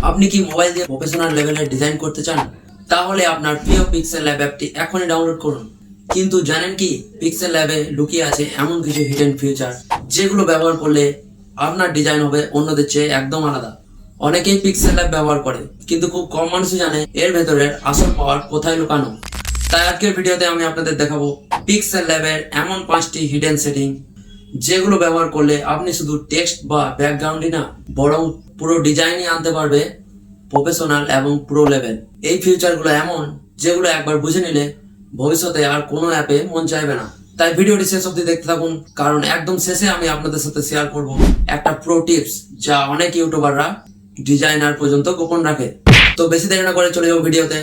আপনি কি মোবাইল দিয়ে প্রফেশনাল লেভেলের ডিজাইন করতে চান? তাহলে আপনার প্রিয় পিক্সেল ল্যাব অ্যাপটি এখনই ডাউনলোড করুন। কিন্তু জানেন কি, পিক্সেল ল্যাবে লুকিয়ে আছে এমন কিছু হিডেন ফিচার যেগুলো ব্যবহার করলে আপনার ডিজাইন হবে অন্যদের চেয়ে একদম আলাদা। অনেকেই পিক্সেল ল্যাব ব্যবহার করে, কিন্তু খুব কম মানুষই জানে এর ভেতরের আসল পাওয়ার কোথায় লুকানো। তাই আজকের ভিডিওতে আমি আপনাদের দেখাবো পিক্সেল ল্যাবের এমন 5টি হিডেন সেটিং যেগুলো ব্যবহার করলে আপনি শুধু টেক্সট বা ব্যাকগ্রাউন্ডই না, বরং পুরো ডিজাইনই আনতে পারবে প্রফেশনাল এবং প্রো লেভেল। এই ফিচারগুলো এমন যেগুলো একবার বুঝে নিলে ভবিষ্যতে আর কোনো অ্যাপে মন চাইবে না। তাই ভিডিওটি শেষ অবধি দেখতে থাকুন, কারণ একদম শেষে আমি আপনাদের সাথে শেয়ার করব একটা প্রো টিপস যা অনেক ইউটিউবাররা ডিজাইনার পর্যন্ত গোপন রাখে। তো বেশি দেরি না করে চলে যাবো ভিডিওতে।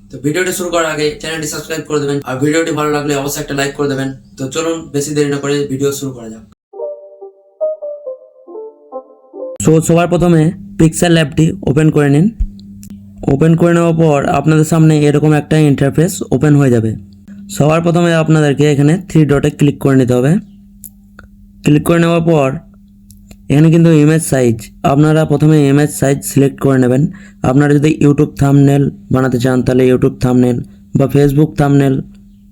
তো ভিডিওটি শুরু করার আগে চ্যানেলটি সাবস্ক্রাইব করে দেবেন, আর ভিডিওটি ভালো লাগলে অবশ্যই একটা লাইক করে দেবেন। তো চলুন বেশি দেরি না করে ভিডিও শুরু করা যাক। সবার প্রথমে পিক্সেল ল্যাবটি ওপেন করে নিন। ওপেন করে নেওয়ার পর আপনাদের সামনে এরকম একটা ইন্টারফেস ওপেন হয়ে যাবে। সবার প্রথমে আপনাদেরকে এখানে 3 ডটে ক্লিক করে নিতে হবে। ক্লিক করে নেওয়ার পর এখানে কিন্তু ইমেজ সাইজ, আপনারা প্রথমে ইমেজ সাইজ সিলেক্ট করে নেবেন। আপনারা যদি ইউটিউব থাম্বনেল বানাতে চান তাহলে ইউটিউব থাম্বনেল বা ফেসবুক থাম্বনেল,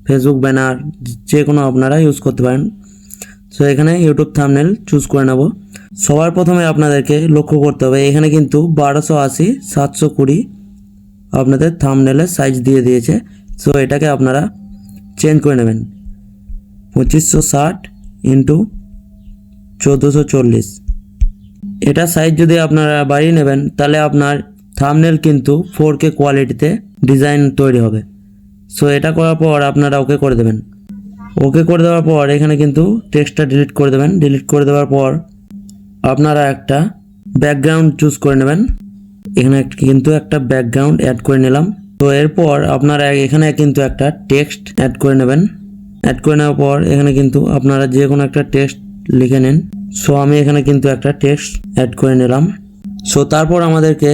ফেসবুক ব্যানার, যে কোনো আপনারা ইউজ করতে পারেন। সো এখানে ইউটিউব থাম্বনেল চুজ করে নেব। সবার প্রথমে আপনাদেরকে লক্ষ্য করতে হবে এখানে কিন্তু 1280 720 আপনাদের থাম্বনেলের সাইজ দিয়ে দিয়েছে। সো এটাকে আপনারা চেঞ্জ করে নেবেন 2560 ইন্টু 1440। এটা সাইজ যদি আপনারা বাড়িয়ে নেবেন তাহলে আপনার থাম্বনেল কিন্তু 4K কোয়ালিটিতে ডিজাইন তৈরি হবে। সো এটা করার পর আপনারা ওকে করে দেবেন। ওকে করে দেওয়ার পর এখানে কিন্তু টেক্সটটা ডিলিট করে দেবেন। ডিলিট করে দেওয়ার পর আপনারা একটা ব্যাকগ্রাউন্ড চুজ করে নেবেন। এখানে কিন্তু একটা ব্যাকগ্রাউন্ড অ্যাড করে নিলাম। তো এরপর আপনারা এখানে কিন্তু একটা টেক্সট অ্যাড করে নেবেন। অ্যাড করে নেওয়ার পর এখানে কিন্তু আপনারা যে কোনো একটা টেক্সট লিখে নিন। সো আমি এখানে কিন্তু একটা টেক্সট অ্যাড করে নিলাম। সো তারপর আমাদেরকে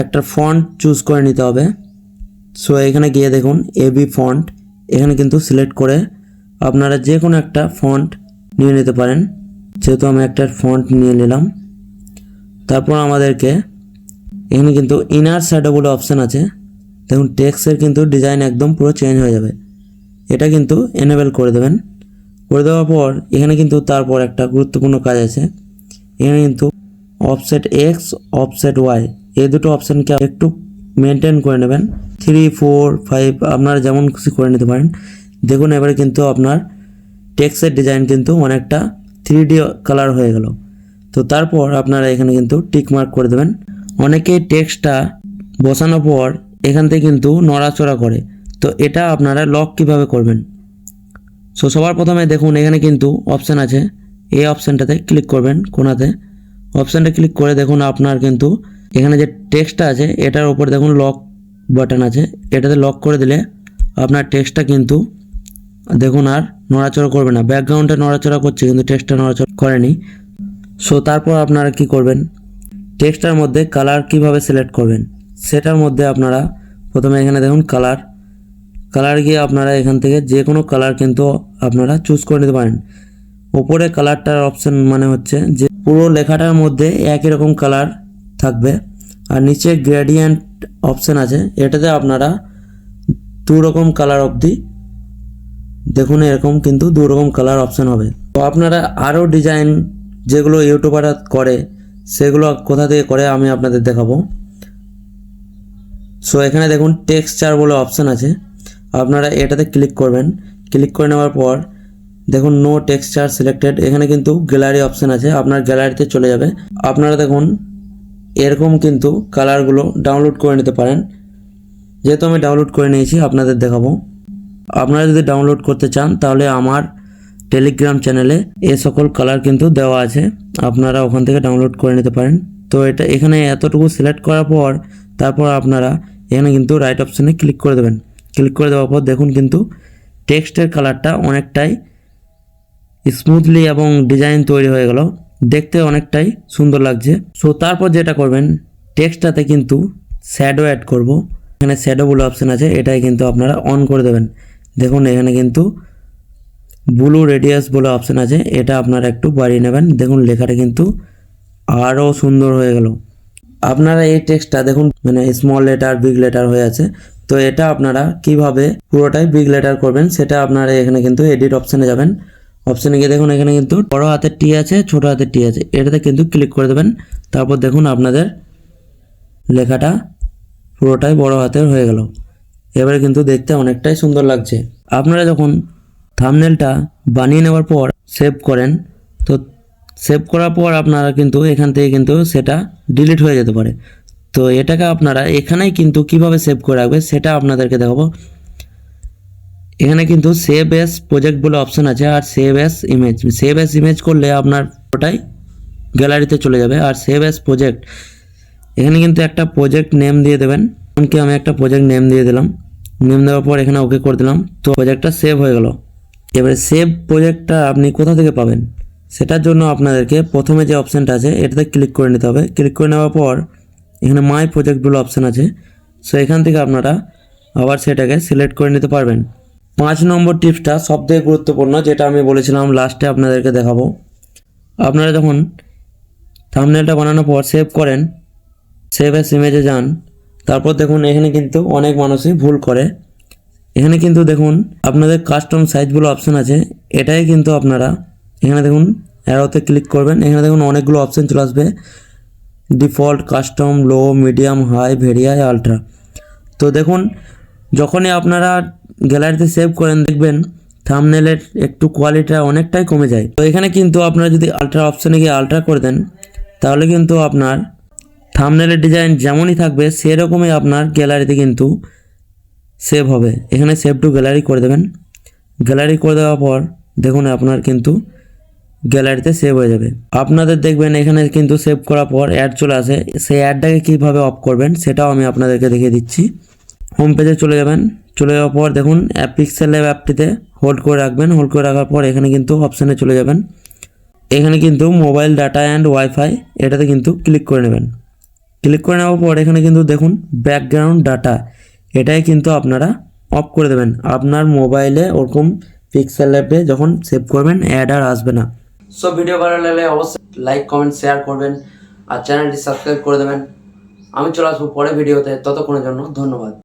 একটা ফন্ট চুজ করে নিতে হবে। সো এখানে গিয়ে দেখুন এবি ফন্ট, এখানে কিন্তু সিলেক্ট করে আপনারা যে কোনো একটা ফন্ট নিয়ে নিতে পারেন। যেহেতু আমি একটা ফন্ট নিয়ে নিলাম। তারপর আমাদেরকে এখানে কিন্তু ইনার শ্যাডো বলে অপশান আছে। দেখুন টেক্সটের কিন্তু ডিজাইন একদম পুরো চেঞ্জ হয়ে যাবে। এটা কিন্তু এনেবেল করে দেবেন। করে দেওয়ার পর এখানে কিন্তু তারপর একটা গুরুত্বপূর্ণ কাজ আছে। এখানে কিন্তু অফসেট এক্স, অফসেট ওয়াই, এই দুটো অপশানকে একটু মেনটেন করে নেবেন। 3, 4, 5 আপনারা যেমন খুশি করে নিতে পারেন। দেখুন এবারে কিন্তু আপনার টেক্সটের ডিজাইন কিন্তু অনেকটা 3D কালার হয়ে গেল। তো তারপর আপনারা এখানে কিন্তু টিক মার্ক করে দেবেন। অনেকেই টেক্সটটা বসানোর পর এখান থেকে কিন্তু নড়াচড়া করে, তো এটা আপনারা লক কিভাবে করবেন। সো সবার প্রথমে দেখুন এখানে কিন্তু অপশান আছে, এই অপশানটাতে ক্লিক করবেন কোনাতে। অপশানটা ক্লিক করে দেখুন আপনার কিন্তু এখানে যে টেক্সটটা আছে এটার উপর দেখুন লক বাটন আছে, এটাতে লক করে দিলে আপনার টেক্সটটা কিন্তু দেখুন আর নড়াচড়া করবে না। ব্যাকগ্রাউন্ডে নড়াচড়া করছে কিন্তু টেক্সটটা নড়াচড়া করেনি। সো তারপর আপনারা কি করবেন, টেক্সটটার মধ্যে কালার কিভাবে সিলেক্ট করবেন সেটার মধ্যে আপনারা প্রথমে এখানে দেখুন কালার গিয়ে আপনারা এখান থেকে যে কোনো কালার কিন্তু আপনারা চুজ করে নিতে পারেন। ওপরে কালারটার অপশান মানে হচ্ছে যে পুরো লেখাটার মধ্যে একই রকম কালার থাকবে। আর নিচে গ্রেডিয়েন্ট অপশান আছে, এটাতে আপনারা 2 রকম কালার অবধি দেখুন এরকম কিন্তু 2 রকম কালার অপশান হবে। তো আপনারা আরও ডিজাইন যেগুলো ইউটিউবাররা করে সেগুলো কোথা থেকে করে আমি আপনাদের দেখাবো। সো এখানে দেখুন টেক্সচার বলে অপশান আছে, আপনারা এটাতে ক্লিক করবেন। ক্লিক করে নেওয়ার পর দেখুন নো টেক্সচার সিলেক্টেড, এখানে কিন্তু গ্যালারি অপশান আছে, আপনার গ্যালারিতে চলে যাবে। আপনারা দেখুন এরকম কিন্তু কালারগুলো ডাউনলোড করে নিতে পারেন। যেহেতু আমি ডাউনলোড করে নিয়েছি আপনাদের দেখাবো। আপনারা যদি ডাউনলোড করতে চান তাহলে আমার টেলিগ্রাম চ্যানেলে এ সকল কালার কিন্তু দেওয়া আছে, আপনারা ওখান থেকে ডাউনলোড করে নিতে পারেন। তো এটা এখানে এতটুকু সিলেক্ট করার পর তারপর আপনারা এখানে কিন্তু রাইট অপশানে ক্লিক করে দেবেন। ক্লিক করে দেওয়ার পর দেখুন কিন্তু টেক্সটের কালারটা অনেকটাই স্মুথলি এবং ডিজাইন তৈরি হয়ে গেল, দেখতে অনেকটাই সুন্দর লাগছে। সো তারপর যেটা করবেন, টেক্সটটাতে কিন্তু শ্যাডো অ্যাড করব। এখানে শ্যাডো বলে অপশান আছে, এটাই কিন্তু আপনারা অন করে দেবেন। দেখুন এখানে কিন্তু ব্লু রেডিয়াস বলে অপশান আছে, এটা আপনারা একটু বাড়িয়ে নেবেন। দেখুন লেখাটা কিন্তু আরও সুন্দর হয়ে গেল। আপনারা এই টেক্সটটা দেখুন মানে স্মল লেটার বিগ লেটার হয়ে আছে। তো এটা আপনারা কিভাবে পুরোটাই বিগ লেটার করবেন সেটা আপনারা এখানে কিন্তু এডিট অপশানে যাবেন। অপশানে গিয়ে দেখুন এখানে কিন্তু বড় হাতের টি আছে, ছোট হাতের টি আছে, এটাতে কিন্তু ক্লিক করে দেবেন। তারপর দেখুন আপনাদের লেখাটা পুরোটাই বড় হাতের হয়ে গেল। এবারে কিন্তু দেখতে অনেকটাই সুন্দর লাগছে। আপনারা যখন থাম্বনেলটা বানিয়ে নেওয়ার পর সেভ করেন, তো সেভ করার পর আপনারা কিন্তু এখান থেকে কিন্তু সেটা ডিলিট হয়ে যেতে পারে। তো এটাকে আপনারা এখানেই কিন্তু কিভাবে সেভ করে রাখবে সেটা আপনাদেরকে দেখাবো। এখানে কিন্তু সেভ এস প্রজেক্ট বলে অপশান আছে, আর save as image. Save as image করলে আপনার ওটাই গ্যালারিতে চলে যাবে। আর সেভ এস প্রজেক্ট, এখানে কিন্তু একটা প্রজেক্ট নেম দিয়ে দেবেন। এমনকি আমি একটা প্রজেক্ট নেম দিয়ে দিলাম। নেম দেওয়ার পর এখানে ওকে করে দিলাম, তো প্রজেক্টটা সেভ হয়ে গেল। এবারে সেভ প্রজেক্টটা আপনি কোথা থেকে পাবেন সেটার জন্য আপনাদেরকে প্রথমে যে অপশানটা আছে এটাতে ক্লিক করে নিতে হবে। ক্লিক করে নেওয়ার পর এখানে মাই প্রজেক্ট বলে অপশান আছে, সো এখান থেকে আপনারা আবার সেটাকে সিলেক্ট করে নিতে পারবেন। 5 নম্বর টিপসটা সবথেকে গুরুত্বপূর্ণ, যেটা আমি বলেছিলাম লাস্টে আপনাদেরকে দেখাবো। আপনারা যখন থাম্বনেলটা বানানোর পর সেভ করেন, সেভ এস ইমেজে যান, তারপর দেখুন এখানে কিন্তু অনেক মানুষই ভুল করে। এখানে কিন্তু দেখুন আপনাদের কাস্টম সাইজ বলে অপশান আছে, এটাই কিন্তু আপনারা এখানে দেখুন অ্যারোতে ক্লিক করবেন। এখানে দেখুন অনেকগুলো অপশান চলে আসবে, ডিফল্ট, কাস্টম, লো, মিডিয়াম, হাই, ভেরিয়াই, আলট্রা। তো দেখুন যখনই আপনারা গ্যালারিতে সেভ করেন দেখবেন থাম্বনেলের একটু কোয়ালিটিটা অনেকটাই কমে যায়। তো এখানে কিন্তু আপনারা যদি আলট্রা অপশানে গিয়ে আলট্রা করে দেন তাহলে কিন্তু আপনার থাম্বনেলের ডিজাইন যেমনই থাকবে সেরকমই আপনার গ্যালারিতে কিন্তু সেভ হবে। এখানে সেভ টু গ্যালারি করে দেবেন। গ্যালারি করে দেওয়ার পর দেখুন আপনার কিন্তু গ্যালারিতে সেভ হয়ে যাবে। আপনাদের দেখবেন এখানে কিন্তু সেভ করার পর অ্যাড চলে আসে, সেই অ্যাডটাকে কীভাবে অফ করবেন সেটাও আমি আপনাদেরকে দেখিয়ে দিচ্ছি। হোম পেজে চলে যাবেন, চলে যাওয়ার পর দেখুন পিক্সেল ল্যাব অ্যাপটিতে হোল্ড করে রাখবেন। হোল্ড করে রাখার পর এখানে কিন্তু অপশানে চলে যাবেন। এখানে কিন্তু মোবাইল ডাটা অ্যান্ড ওয়াইফাই এটাতে কিন্তু ক্লিক করে নেবেন। ক্লিক করে নেওয়ার পর এখানে কিন্তু দেখুন ব্যাকগ্রাউন্ড ডাটা, এটাই কিন্তু আপনারা অফ করে দেবেন। আপনার মোবাইলে ওরকম পিক্সেল ল্যাবে যখন সেভ করবেন অ্যাড আর আসবে না। সো ভিডিও ভালো লাগলে অবশ্যই লাইক কমেন্ট শেয়ার করবেন আর চ্যানেলটি সাবস্ক্রাইব করে দেবেন। আমি চলে আসবো পরে ভিডিওতে, ততক্ষণের জন্য ধন্যবাদ।